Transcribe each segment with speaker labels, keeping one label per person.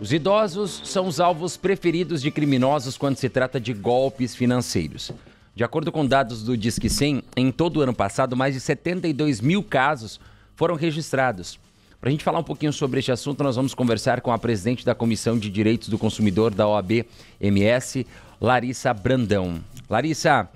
Speaker 1: Os idosos são os alvos preferidos de criminosos quando se trata de golpes financeiros. De acordo com dados do Disque 100, em todo o ano passado, mais de 72 mil casos foram registrados. Para a gente falar um pouquinho sobre este assunto, nós vamos conversar com a presidente da Comissão de Direitos do Consumidor da OAB-MS, Larissa Brandão. Larissa,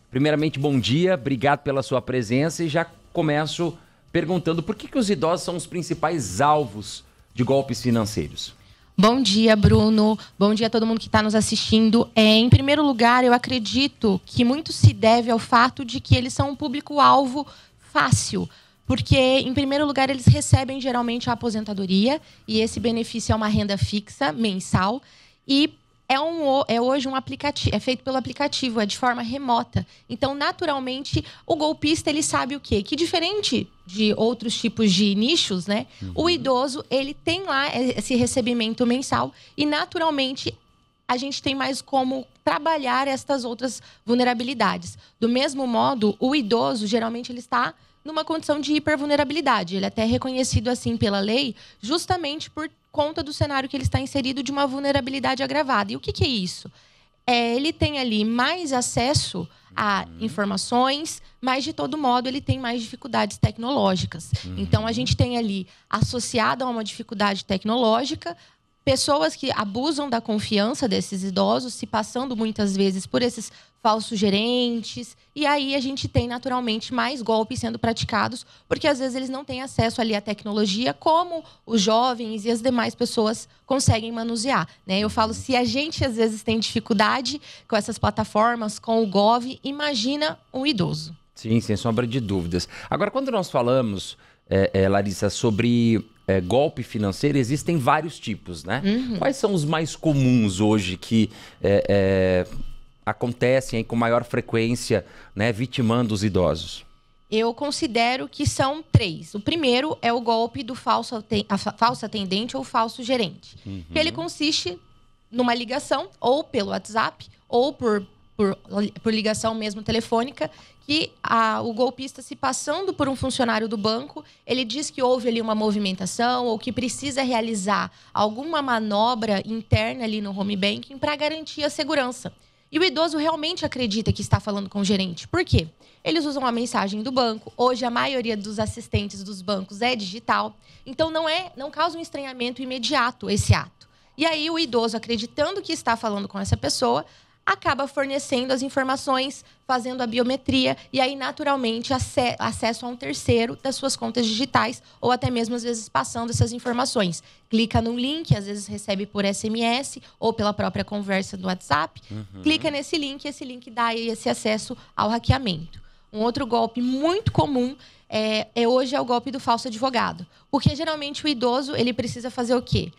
Speaker 1: primeiramente, bom dia, obrigado pela sua presença e já começo perguntando por que os idosos são os principais alvos de golpes financeiros.
Speaker 2: Bom dia, Bruno. Bom dia a todo mundo que está nos assistindo. Em primeiro lugar, eu acredito que muito se deve ao fato de que eles são um público-alvo fácil. Porque, em primeiro lugar, eles recebem geralmente a aposentadoria e esse benefício é uma renda fixa mensal e é hoje um aplicativo, é feito pelo aplicativo, é de forma remota. Então, naturalmente, o golpista ele sabe o quê? Que diferente de outros tipos de nichos, né? O idoso ele tem lá esse recebimento mensal e, naturalmente, a gente tem mais como trabalhar estas outras vulnerabilidades. Do mesmo modo, o idoso geralmente ele está numa condição de hipervulnerabilidade. Ele é até reconhecido assim pela lei, justamente por conta do cenário que ele está inserido de uma vulnerabilidade agravada. E o que é isso? Ele tem ali mais acesso a informações, mas, de todo modo, ele tem mais dificuldades tecnológicas. Então, a gente tem ali, associado a uma dificuldade tecnológica, pessoas que abusam da confiança desses idosos, se passando muitas vezes por esses falsos gerentes. E aí a gente tem, naturalmente, mais golpes sendo praticados, porque às vezes eles não têm acesso ali à tecnologia como os jovens e as demais pessoas conseguem manusear, né? Eu falo, se a gente às vezes tem dificuldade com essas plataformas, com o Gov, imagina um idoso.
Speaker 1: Sim, sem sombra de dúvidas. Agora, quando nós falamos, Larissa, sobre golpe financeiro, existem vários tipos, né? Quais são os mais comuns hoje que acontecem aí com maior frequência, né, vitimando os idosos?
Speaker 2: Eu considero que são 3. O primeiro é o golpe do falso atendente ou falso gerente. Que ele consiste numa ligação, ou pelo WhatsApp, ou por ligação mesmo telefônica, que o golpista, se passando por um funcionário do banco, ele diz que houve ali uma movimentação ou que precisa realizar alguma manobra interna ali no home banking para garantir a segurança. E o idoso realmente acredita que está falando com o gerente. Por quê? Eles usam a mensagem do banco. Hoje, a maioria dos assistentes dos bancos é digital. Então, não causa um estranhamento imediato esse ato. E aí, o idoso, acreditando que está falando com essa pessoa, acaba fornecendo as informações, fazendo a biometria e aí, naturalmente, acesso a um terceiro das suas contas digitais ou até mesmo, às vezes, passando essas informações. Clica num link, às vezes recebe por SMS ou pela própria conversa do WhatsApp. Clica nesse link e esse link dá esse acesso ao hackeamento. Um outro golpe muito comum hoje é o golpe do falso advogado. Porque, geralmente, o idoso ele precisa fazer o quê?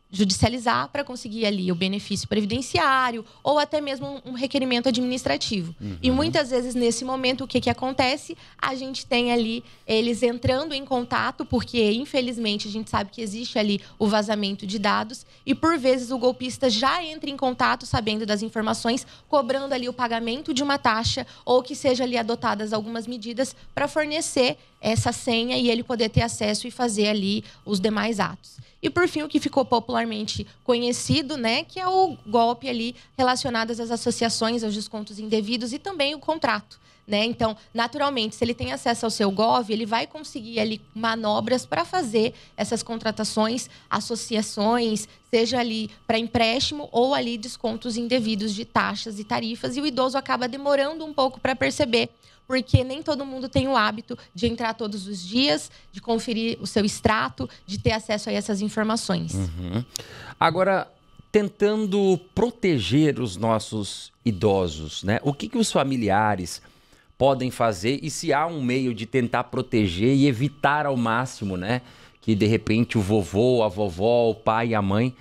Speaker 2: Judicializar para conseguir ali o benefício previdenciário ou até mesmo um requerimento administrativo. E muitas vezes, nesse momento, o que acontece? A gente tem ali eles entrando em contato, porque, infelizmente, a gente sabe que existe ali o vazamento de dados e, por vezes, o golpista já entra em contato sabendo das informações, cobrando ali o pagamento de uma taxa ou que seja ali adotadas algumas medidas para fornecer essa senha e ele poder ter acesso e fazer ali os demais atos. E, por fim, o que ficou popularmente conhecido, né, que é o golpe ali relacionado às associações, aos descontos indevidos e também o contrato, né? Então, naturalmente, se ele tem acesso ao seu Gov, ele vai conseguir ali manobras para fazer essas contratações, associações, seja ali para empréstimo ou ali descontos indevidos de taxas e tarifas. E o idoso acaba demorando um pouco para perceber, porque nem todo mundo tem o hábito de entrar todos os dias, de conferir o seu extrato, de ter acesso a essas informações.
Speaker 1: Agora, tentando proteger os nossos idosos, né? O que os familiares podem fazer e se há um meio de tentar proteger e evitar ao máximo, né, que de repente o vovô, a vovó, o pai e a mãe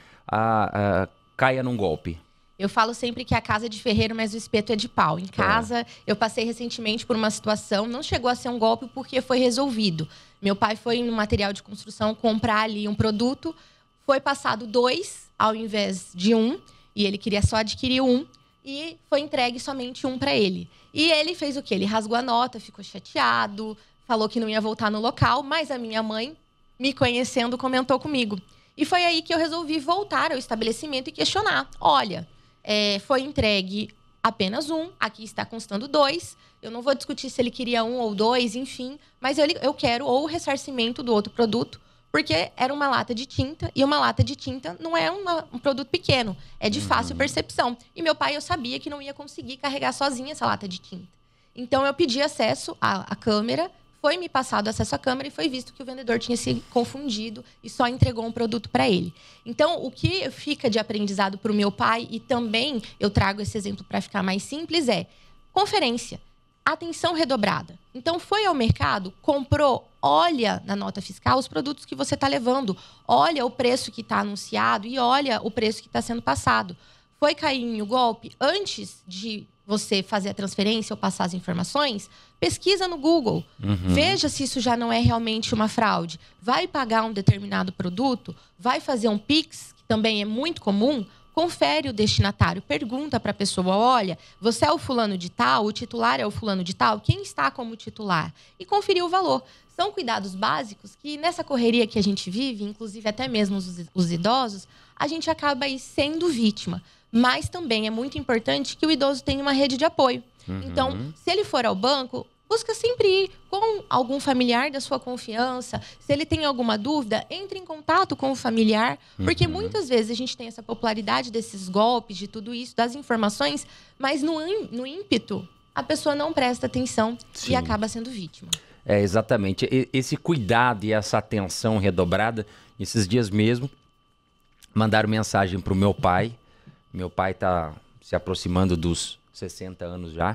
Speaker 1: caia num golpe?
Speaker 2: Eu falo sempre que a casa é de ferreiro, mas o espeto é de pau. Em casa, eu passei recentemente por uma situação, não chegou a ser um golpe porque foi resolvido. Meu pai foi no material de construção comprar ali um produto, foi passado 2 ao invés de 1, e ele queria só adquirir 1, e foi entregue somente 1 para ele. E ele fez o quê? Ele rasgou a nota, ficou chateado, falou que não ia voltar no local, mas a minha mãe, me conhecendo, comentou comigo E foi aí que eu resolvi voltar ao estabelecimento e questionar. Olha, foi entregue apenas um, aqui está constando 2. Eu não vou discutir se ele queria 1 ou 2, enfim. Mas eu quero ou o ressarcimento do outro produto, porque era uma lata de tinta. E uma lata de tinta não é um produto pequeno. É de fácil percepção. E meu pai, eu sabia que não ia conseguir carregar sozinha essa lata de tinta. Então, eu pedi acesso à câmera. Foi me passado acesso à câmera e foi visto que o vendedor tinha se confundido e só entregou um produto para ele. Então, o que fica de aprendizado para o meu pai, e também eu trago esse exemplo para ficar mais simples, é conferência. Atenção redobrada. Então, foi ao mercado, comprou, olha na nota fiscal os produtos que você está levando. Olha o preço que está anunciado e olha o preço que está sendo passado. Foi cair em um golpe? Antes de você fazer a transferência ou passar as informações, pesquisa no Google. Veja se isso já não é realmente uma fraude. Vai pagar um determinado produto? Vai fazer um Pix, que também é muito comum? Confere o destinatário. Pergunta para a pessoa, olha, você é o fulano de tal? O titular é o fulano de tal? Quem está como titular? E conferir o valor. São cuidados básicos que, nessa correria que a gente vive, inclusive até mesmo os idosos, a gente acaba aí sendo vítima. Mas também é muito importante que o idoso tenha uma rede de apoio. Então, se ele for ao banco, busca sempre ir com algum familiar da sua confiança. Se ele tem alguma dúvida, entre em contato com o familiar. Porque muitas vezes a gente tem essa popularidade desses golpes, de tudo isso, das informações. Mas no ímpeto, a pessoa não presta atenção e acaba sendo vítima.
Speaker 1: Exatamente. Esse cuidado e essa atenção redobrada, esses dias mesmo, mandaram mensagem para o meu pai. Meu pai está se aproximando dos 60 anos já.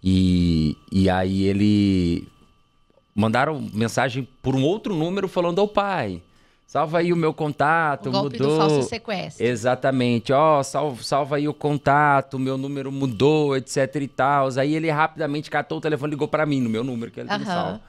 Speaker 1: E aí ele... Mandaram mensagem por um outro número falando: ô pai, salva aí o meu contato,
Speaker 2: o golpe
Speaker 1: mudou.
Speaker 2: do falso sequestro.
Speaker 1: Exatamente. Salva aí o contato, meu número mudou, etc e tal. Aí ele rapidamente catou o telefone e ligou para mim, no meu número, que ele me salva.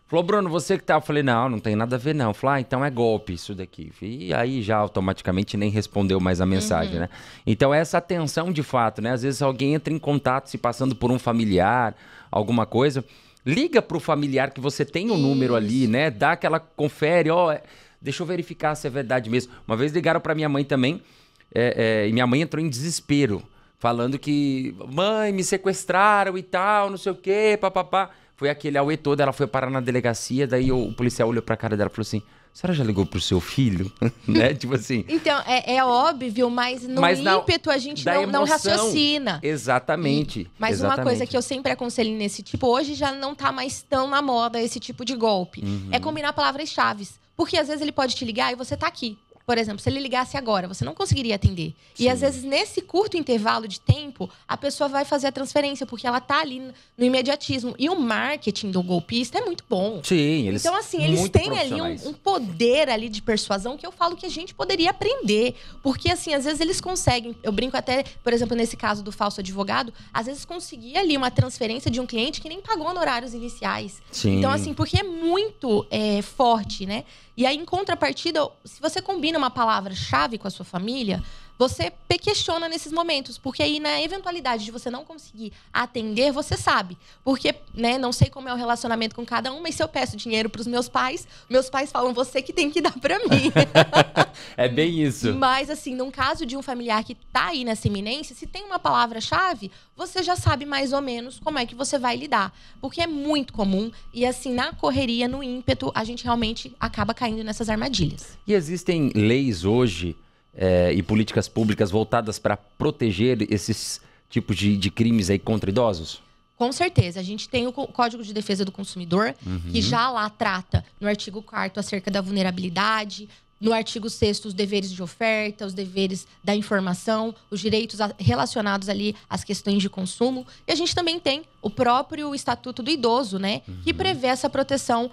Speaker 1: Falou: Bruno, você que tá... Eu falei: não tem nada a ver não. Falei: então é golpe isso daqui. E aí já automaticamente nem respondeu mais a mensagem, né? Então essa atenção de fato, né? Às vezes alguém entra em contato se passando por um familiar, alguma coisa. Liga pro familiar que você tem o número ali, né? Dá aquela... Confere, deixa eu verificar se é verdade mesmo. Uma vez ligaram pra minha mãe também, e minha mãe entrou em desespero, falando que... Mãe, me sequestraram e tal, não sei o quê, papapá. Foi aquele auê todo, ela foi parar na delegacia, daí o policial olhou pra cara dela e falou assim: a senhora já ligou pro seu filho? Né? Tipo assim...
Speaker 2: Então, é óbvio, mas ímpeto a gente não raciocina.
Speaker 1: Exatamente.
Speaker 2: Mas uma coisa que eu sempre aconselho nesse tipo, hoje já não tá mais tão na moda esse tipo de golpe, é combinar palavras-chave. Porque às vezes ele pode te ligar e você tá aqui. Por exemplo, se ele ligasse agora, você não conseguiria atender. E às vezes, nesse curto intervalo de tempo, a pessoa vai fazer a transferência, porque ela tá ali no imediatismo. E o marketing do golpista é muito bom.
Speaker 1: Sim, eles
Speaker 2: Então, assim, eles têm ali um poder ali de persuasão que eu falo que a gente poderia aprender. Porque, assim, às vezes eles conseguem... Eu brinco até, por exemplo, nesse caso do falso advogado, às vezes conseguia ali uma transferência de um cliente que nem pagou honorários iniciais.
Speaker 1: Sim.
Speaker 2: Então, assim, porque é muito forte, né? E aí, em contrapartida, se você combina uma palavra-chave com a sua família, você questiona nesses momentos. Porque aí, na eventualidade de você não conseguir atender, você sabe. Porque, né, não sei como é o relacionamento com cada um, mas se eu peço dinheiro para os meus pais falam: você que tem que dar para mim.
Speaker 1: É bem isso.
Speaker 2: Mas, assim, num caso de um familiar que tá aí nessa iminência, se tem uma palavra-chave, você já sabe mais ou menos como é que você vai lidar. Porque é muito comum. E, assim, na correria, no ímpeto, a gente realmente acaba caindo nessas armadilhas.
Speaker 1: E existem leis hoje e políticas públicas voltadas para proteger esses tipos de crimes aí contra idosos?
Speaker 2: Com certeza. A gente tem o Código de Defesa do Consumidor, que já lá trata, no artigo 4º, acerca da vulnerabilidade. No artigo 6º, os deveres de oferta, os deveres da informação, os direitos relacionados ali às questões de consumo. E a gente também tem o próprio Estatuto do Idoso, né? Que prevê essa proteção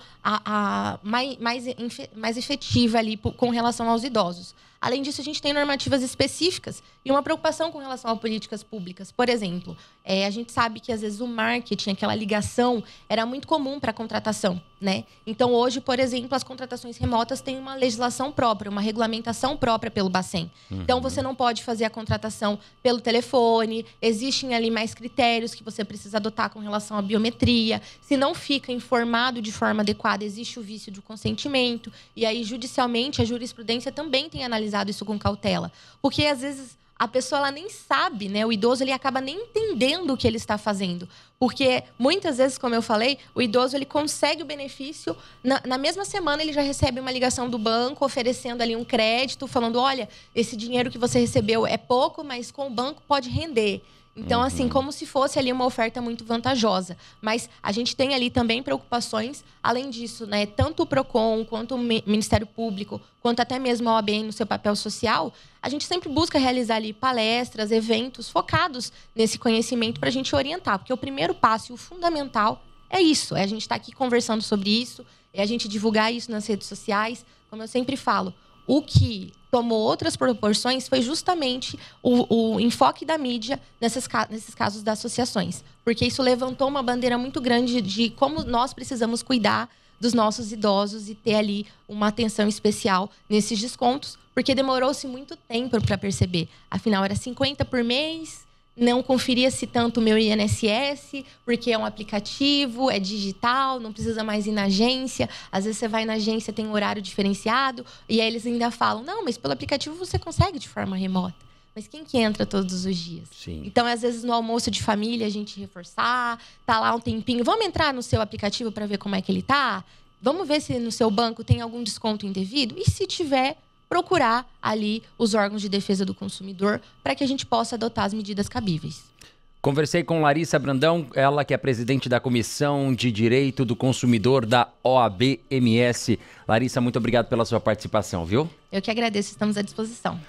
Speaker 2: mais efetiva ali com relação aos idosos. Além disso, a gente tem normativas específicas e uma preocupação com relação a políticas públicas. Por exemplo, a gente sabe que às vezes o marketing, aquela ligação, era muito comum para a contratação, né? Então, hoje, por exemplo, as contratações remotas têm uma legislação própria, uma regulamentação própria pelo Bacen. Então, você não pode fazer a contratação pelo telefone, existem ali mais critérios que você precisa adotar com relação à biometria. Se não fica informado de forma adequada, existe o vício do consentimento. E aí, judicialmente, a jurisprudência também tem analisado isso com cautela. Porque, às vezes, a pessoa ela nem sabe, né? O idoso ele acaba nem entendendo o que ele está fazendo. Porque, muitas vezes, como eu falei, o idoso ele consegue o benefício. Na mesma semana, ele já recebe uma ligação do banco oferecendo ali um crédito, falando, olha, esse dinheiro que você recebeu é pouco, mas com o banco pode render. Então, assim, como se fosse ali uma oferta muito vantajosa. Mas a gente tem ali também preocupações, além disso, né? Tanto o PROCON, quanto o Ministério Público, quanto até mesmo a OAB no seu papel social, a gente sempre busca realizar ali palestras, eventos focados nesse conhecimento para a gente orientar. Porque o primeiro passo e o fundamental é isso, é a gente estar aqui conversando sobre isso, é a gente divulgar isso nas redes sociais. Como eu sempre falo, o que tomou outras proporções foi justamente o enfoque da mídia nesses casos das associações. Porque isso levantou uma bandeira muito grande de como nós precisamos cuidar dos nossos idosos e ter ali uma atenção especial nesses descontos, porque demorou-se muito tempo para perceber. Afinal, era 50 por mês, não conferia-se tanto o meu INSS, porque é um aplicativo, é digital, não precisa mais ir na agência. Às vezes você vai na agência, tem um horário diferenciado, e aí eles ainda falam, não, mas pelo aplicativo você consegue de forma remota. Mas quem que entra todos os dias?
Speaker 1: Sim.
Speaker 2: Então, às vezes, no almoço de família, a gente reforçar, tá lá um tempinho. Vamos entrar no seu aplicativo para ver como é que ele tá? Vamos ver se no seu banco tem algum desconto indevido? E se tiver, procurar ali os órgãos de defesa do consumidor para que a gente possa adotar as medidas cabíveis.
Speaker 1: Conversei com Larissa Brandão, ela que é presidente da Comissão de Direito do Consumidor da OAB-MS. Larissa, muito obrigado pela sua participação, viu?
Speaker 2: Eu que agradeço, estamos à disposição.